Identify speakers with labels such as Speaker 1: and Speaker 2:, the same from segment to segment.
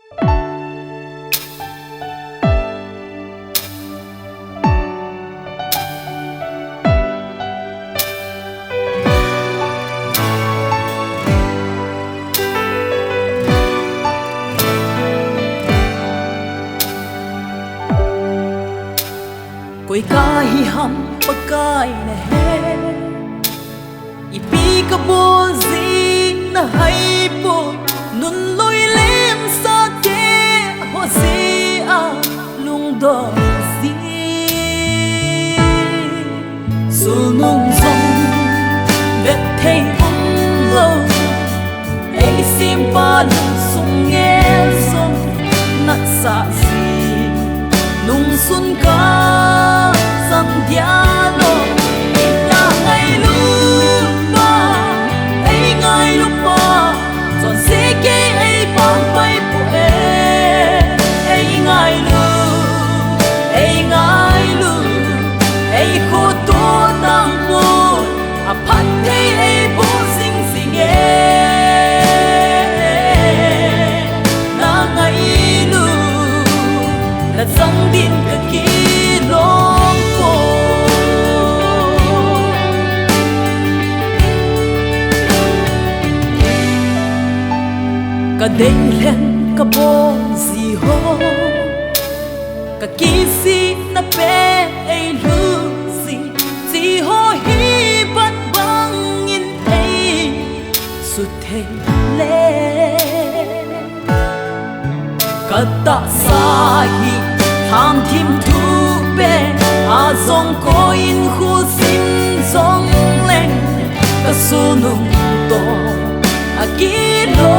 Speaker 1: Koi kahi ham pakai na he Ipi ka bozi na hai po Nun loi lem sa te ho si a lung do si Sunung song vet thei ong lo Ei sim pa lung sung nghe song nat sa si Nung sun ka sang dialo ila ngay lupa ay ngay lupa son sige ay pampay po ay ngay lu ay khuto tang po apat ay po sing sige na ngay lu na sang din kakilong po Ka day len ka bong si ho Ka kisi na pe ay lu si ho hi bat bangin ay su thei le Ka ta sa hi tham thim thu pe a zong ko in khu sin zong leng Ka su nung to a ki lo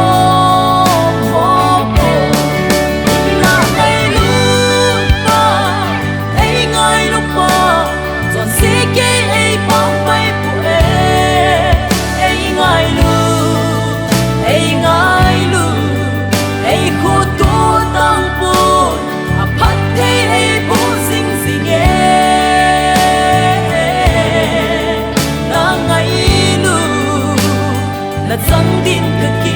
Speaker 1: Là dâng tin cực kỳ